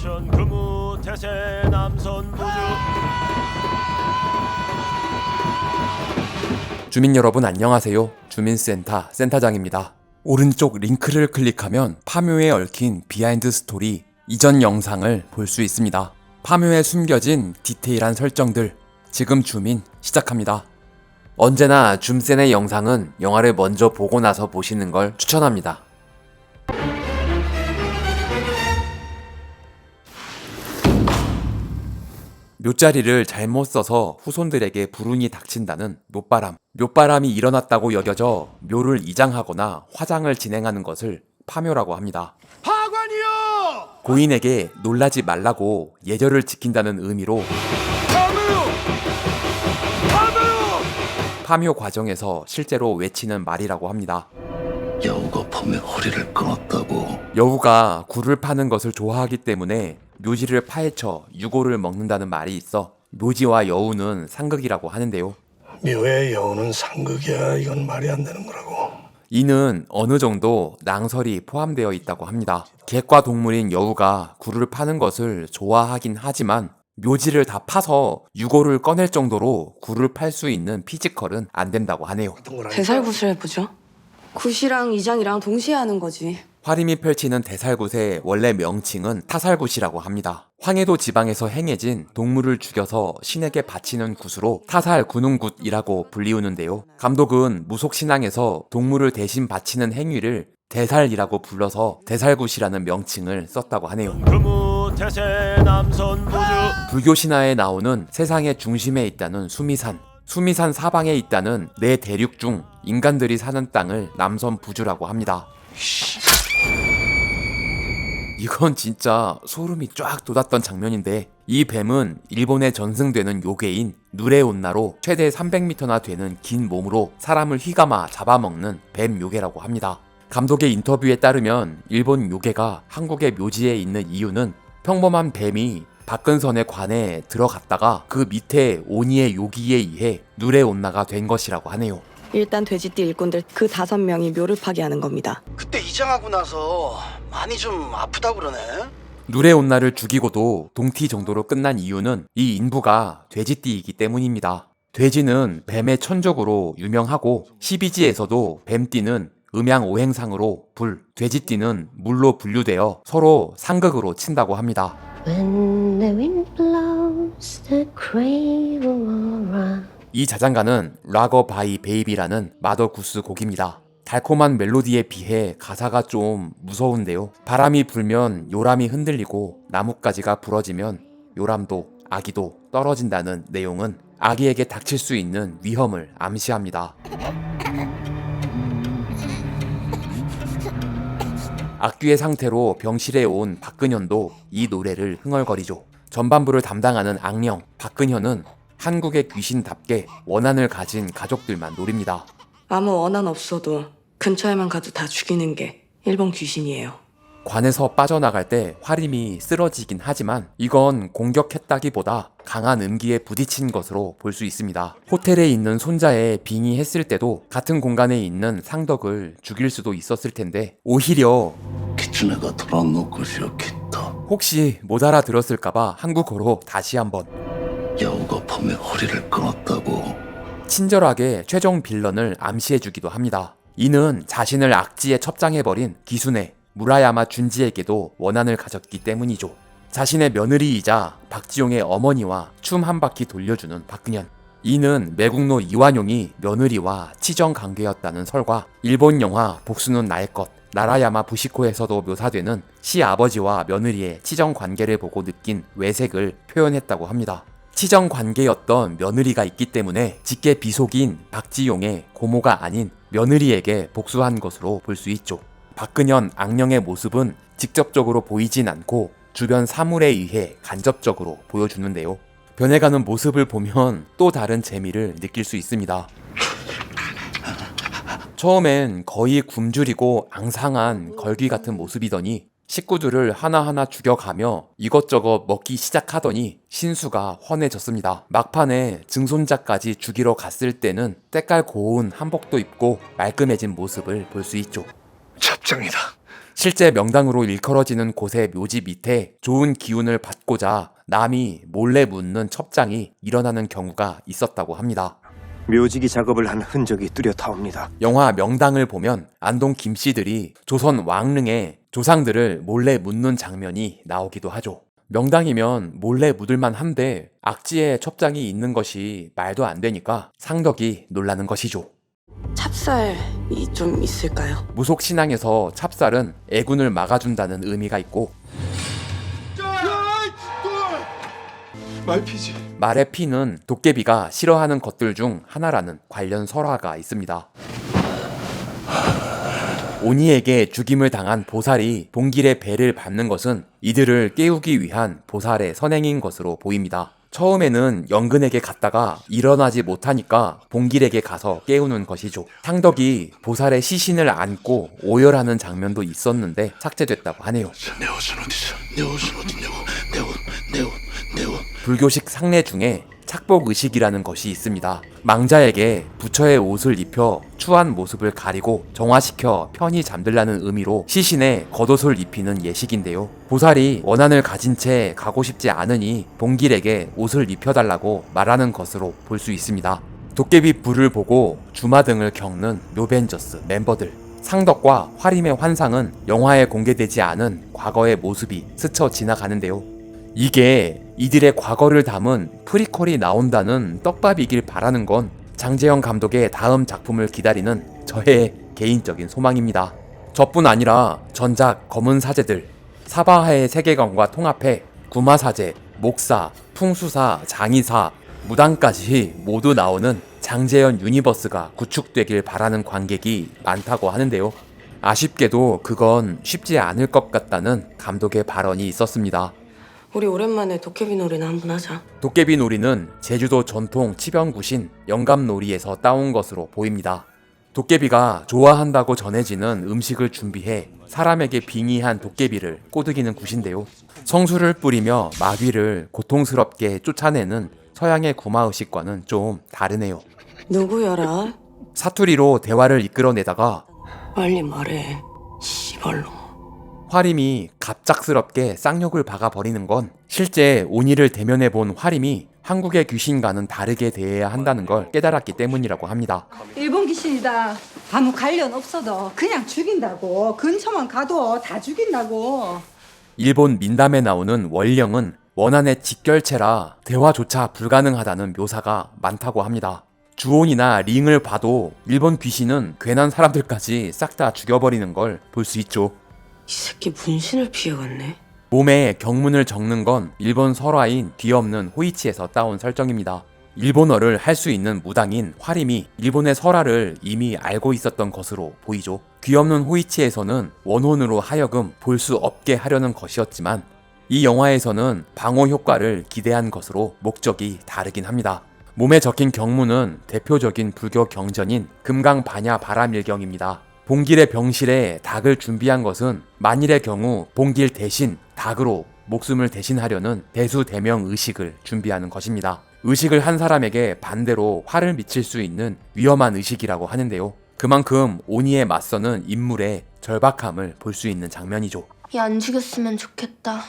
인천 금우 태세 남선 부주. 주민 여러분 안녕하세요. 주민센터 센터장입니다. 오른쪽 링크를 클릭하면 파묘에 얽힌 비하인드 스토리 이전 영상을 볼 수 있습니다. 파묘에 숨겨진 디테일한 설정들, 지금 줌인 시작합니다. 언제나 줌센의 영상은 영화를 먼저 보고 나서 보시는 걸 추천합니다. 묘자리를 잘못 써서 후손들에게 불운이 닥친다는 묘바람. 묘바람이 일어났다고 여겨져 묘를 이장하거나 화장을 진행하는 것을 파묘라고 합니다. 하관이요! 고인에게 놀라지 말라고 예절을 지킨다는 의미로 파묘 과정에서 실제로 외치는 말이라고 합니다. 여우가 밤에 허리를 끊었다고. 여우가 굴을 파는 것을 좋아하기 때문에 묘지를 파헤쳐 유골을 먹는다는 말이 있어 묘지와 여우는 상극이라고 하는데요. 묘의 여우는 상극이야. 이건 말이 안 되는 거라고. 이는 어느 정도 낭설이 포함되어 있다고 합니다. 객과 동물인 여우가 굴을 파는 것을 좋아하긴 하지만 묘지를 다 파서 유골을 꺼낼 정도로 굴을 팔 수 있는 피지컬은 안 된다고 하네요. 대살굿을 해보죠. 굿이랑 이장이랑 동시에 하는 거지. 화림이 펼치는 대살굿의 원래 명칭은 타살굿이라고 합니다. 황해도 지방에서 행해진 동물을 죽여서 신에게 바치는 굿으로 타살 구능굿이라고 불리우는데요. 감독은 무속신앙에서 동물을 대신 바치는 행위를 대살이라고 불러서 대살굿이라는 명칭을 썼다고 하네요. 금우 태세 남선 부주. 불교 신화에 나오는 세상의 중심에 있다는 수미산. 수미산 사방에 있다는 네 대륙 중 인간들이 사는 땅을 남선 부주라고 합니다. 이건 진짜 소름이 쫙 돋았던 장면인데, 이 뱀은 일본에 전승되는 요괴인 누레온나로 최대 300m나 되는 긴 몸으로 사람을 휘감아 잡아먹는 뱀 요괴라고 합니다. 감독의 인터뷰에 따르면 일본 요괴가 한국의 묘지에 있는 이유는 평범한 뱀이 박근선의 관에 들어갔다가 그 밑에 오니의 요기에 의해 누레온나가 된 것이라고 하네요. 일단 돼지띠 일꾼들 그 5명이 묘를 파괴하는 겁니다. 그때 이장하고 나서 많이 좀 아프다고 그러네. 누레온나를 죽이고도 동티 정도로 끝난 이유는 이 인부가 돼지띠이기 때문입니다. 돼지는 뱀의 천적으로 유명하고 12지에서도 뱀띠는 음양오행상으로 불, 돼지띠는 물로 분류되어 서로 상극으로 친다고 합니다. When the wind blows the cradle will run. 이 자장가는 락어 바이 베이비라는 마더구스 곡입니다. 달콤한 멜로디에 비해 가사가 좀 무서운데요. 바람이 불면 요람이 흔들리고 나뭇가지가 부러지면 요람도 아기도 떨어진다는 내용은 아기에게 닥칠 수 있는 위험을 암시합니다. 악귀의 상태로 병실에 온 박근현도 이 노래를 흥얼거리죠. 전반부를 담당하는 악령 박근현은 한국의 귀신답게 원한을 가진 가족들만 노립니다. 아무 원한 없어도 근처에만 가도 다 죽이는 게 일본 귀신이에요. 관에서 빠져나갈 때 화림이 쓰러지긴 하지만 이건 공격했다기보다 강한 음기에 부딪힌 것으로 볼 수 있습니다. 호텔에 있는 손자에 빙의했을 때도 같은 공간에 있는 상덕을 죽일 수도 있었을 텐데 오히려 기츠네가 돌아놓을 것이요 기타. 혹시 못 알아들었을까봐 한국어로 다시 한번. 여우가 밤에 허리를 끊었다고. 친절하게 최종 빌런을 암시해주기도 합니다. 이는 자신을 악지에 첩장해버린 기순의 무라야마 준지에게도 원한을 가졌기 때문이죠. 자신의 며느리이자 박지용의 어머니와 춤 한 바퀴 돌려주는 박근현. 이는 매국노 이완용이 며느리와 치정 관계였다는 설과 일본 영화 복수는 나의 것, 나라야마 부시코에서도 묘사되는 시아버지와 며느리의 치정 관계를 보고 느낀 외색을 표현했다고 합니다. 치정 관계였던 며느리가 있기 때문에 직계 비속인 박지용의 고모가 아닌 며느리에게 복수한 것으로 볼 수 있죠. 박근현 악령의 모습은 직접적으로 보이진 않고 주변 사물에 의해 간접적으로 보여주는데요. 변해가는 모습을 보면 또 다른 재미를 느낄 수 있습니다. 처음엔 거의 굶주리고 앙상한 걸귀 같은 모습이더니 식구들을 하나하나 죽여가며 이것저것 먹기 시작하더니 신수가 훤해졌습니다. 막판에 증손자까지 죽이러 갔을 때는 때깔 고운 한복도 입고 말끔해진 모습을 볼 수 있죠. 첩장이다. 실제 명당으로 일컬어지는 곳의 묘지 밑에 좋은 기운을 받고자 남이 몰래 묻는 첩장이 일어나는 경우가 있었다고 합니다. 묘지기 작업을 한 흔적이 뚜렷하옵니다. 영화 명당을 보면 안동 김씨들이 조선 왕릉에 조상들을 몰래 묻는 장면이 나오기도 하죠. 명당이면 몰래 묻을만 한데 악지에 첩장이 있는 것이 말도 안 되니까 상덕이 놀라는 것이죠. 찹쌀이 좀 있을까요? 무속신앙에서 찹쌀은 애군을 막아준다는 의미가 있고 말피지. 말의 피는 도깨비가 싫어하는 것들 중 하나라는 관련 설화가 있습니다. 오니에게 죽임을 당한 보살이 봉길의 배를 밟는 것은 이들을 깨우기 위한 보살의 선행인 것으로 보입니다. 처음에는 영근에게 갔다가 일어나지 못하니까 봉길에게 가서 깨우는 것이죠. 상덕이 보살의 시신을 안고 오열하는 장면도 있었는데 삭제됐다고 하네요. 내 옷은 어디서? 내 옷은 어디냐고? 내 옷. 불교식 상례 중에 착복의식이라는 것이 있습니다. 망자에게 부처의 옷을 입혀 추한 모습을 가리고 정화시켜 편히 잠들라는 의미로 시신에 겉옷을 입히는 예식인데요. 보살이 원한을 가진 채 가고 싶지 않으니 봉길에게 옷을 입혀달라고 말하는 것으로 볼 수 있습니다. 도깨비 불을 보고 주마등을 겪는 묘벤져스 멤버들, 상덕과 화림의 환상은 영화에 공개되지 않은 과거의 모습이 스쳐 지나가는데요. 이게 이들의 과거를 담은 프리퀄이 나온다는 떡밥이길 바라는 건 장재영 감독의 다음 작품을 기다리는 저의 개인적인 소망입니다. 저뿐 아니라 전작 검은 사제들, 사바하의 세계관과 통합해 구마사제, 목사, 풍수사, 장의사, 무당까지 모두 나오는 장재현 유니버스가 구축되길 바라는 관객이 많다고 하는데요. 아쉽게도 그건 쉽지 않을 것 같다는 감독의 발언이 있었습니다. 우리 오랜만에 도깨비 놀이나 한번 하자. 도깨비 놀이는 제주도 전통 치변굿인 영감놀이에서 따온 것으로 보입니다. 도깨비가 좋아한다고 전해지는 음식을 준비해 사람에게 빙의한 도깨비를 꼬드기는 굿인데요. 성수를 뿌리며 마귀를 고통스럽게 쫓아내는 서양의 구마의식과는 좀 다르네요. 누구여라? 사투리로 대화를 이끌어내다가 빨리 말해. 씨발로. 화림이 갑작스럽게 쌍욕을 박아버리는 건 실제 오니를 대면해본 화림이 한국의 귀신과는 다르게 대해야 한다는 걸 깨달았기 때문이라고 합니다. 일본 귀신이다. 아무 관련 없어도 그냥 죽인다고. 근처만 가도 다 죽인다고. 일본 민담에 나오는 원령은 원한의 직결체라 대화조차 불가능하다는 묘사가 많다고 합니다. 주온이나 링을 봐도 일본 귀신은 괜한 사람들까지 싹 다 죽여버리는 걸 볼 수 있죠. 이 새끼 문신을 피해갔네. 몸에 경문을 적는 건 일본 설화인 뒤없는 호이치에서 따온 설정입니다. 일본어를 할 수 있는 무당인 화림이 일본의 설화를 이미 알고 있었던 것으로 보이죠. 귀없는 호이치에서는 원혼으로 하여금 볼 수 없게 하려는 것이었지만 이 영화에서는 방어 효과를 기대한 것으로 목적이 다르긴 합니다. 몸에 적힌 경문은 대표적인 불교 경전인 금강반야 바람일경입니다. 봉길의 병실에 닭을 준비한 것은 만일의 경우 봉길 대신 닭으로 목숨을 대신하려는 대수대명 의식을 준비하는 것입니다. 의식을 한 사람에게 반대로 화를 미칠 수 있는 위험한 의식이라고 하는데요. 그만큼 오니에 맞서는 인물의 절박함을 볼 수 있는 장면이죠. 얘 안 죽였으면 좋겠다.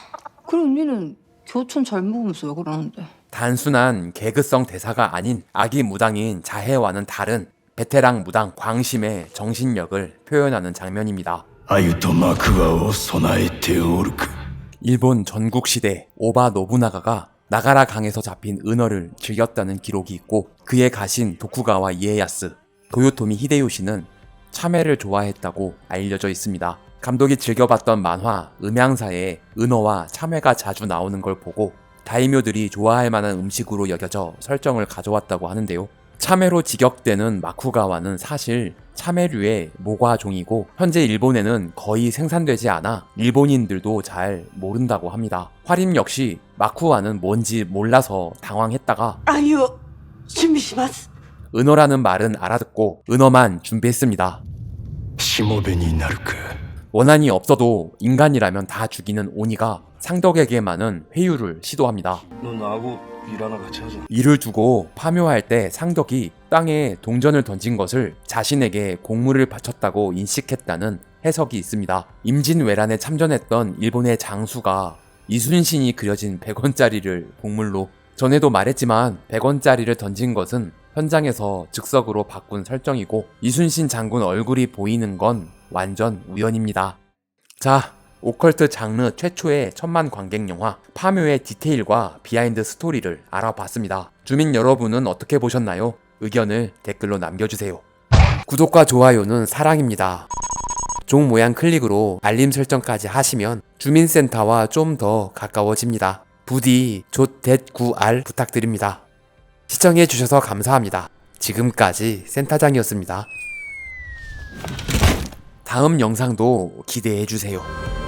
그럼 니는 교촌 잘 먹으면서 왜 그러는데? 단순한 개그성 대사가 아닌 아기 무당인 자해와는 다른 베테랑 무당 광심의 정신력을 표현하는 장면입니다. 鮎とマクワを備えておるか 일본 전국시대 오바 노부나가가 나가라 강에서 잡힌 은어를 즐겼다는 기록이 있고 그의 가신 도쿠가와 이에야스, 도요토미 히데요시는 참외를 좋아했다고 알려져 있습니다. 감독이 즐겨봤던 만화 음향사에 은어와 참외가 자주 나오는 걸 보고 다이묘들이 좋아할 만한 음식으로 여겨져 설정을 가져왔다고 하는데요. 참외로 직역되는 마쿠가와는 사실 참외류의 모과종이고 현재 일본에는 거의 생산되지 않아 일본인들도 잘 모른다고 합니다. 화림 역시 마쿠와는 뭔지 몰라서 당황했다가 아유, 준비시마스. 은어라는 말은 알아듣고 은어만 준비했습니다. しもべになるか 원한이 없어도 인간이라면 다 죽이는 오니가 상덕에게만은 회유를 시도합니다. 너 나하고 일 하나 같이 하자. 이를 두고 파묘할 때 상덕이 땅에 동전을 던진 것을 자신에게 공물을 바쳤다고 인식했다는 해석이 있습니다. 임진왜란에 참전했던 일본의 장수가 이순신이 그려진 100원짜리를 공물로, 전에도 말했지만 100원짜리를 던진 것은 현장에서 즉석으로 바꾼 설정이고 이순신 장군 얼굴이 보이는 건 완전 우연입니다. 자, 오컬트 장르 최초의 천만 관객 영화 파묘의 디테일과 비하인드 스토리를 알아봤습니다. 주민 여러분은 어떻게 보셨나요? 의견을 댓글로 남겨주세요. 구독과 좋아요는 사랑입니다. 종 모양 클릭으로 알림 설정까지 하시면 주민센터와 좀 더 가까워집니다. 부디 조.9R 부탁드립니다. 시청해주셔서 감사합니다. 지금까지 센터장이었습니다. 다음 영상도 기대해주세요.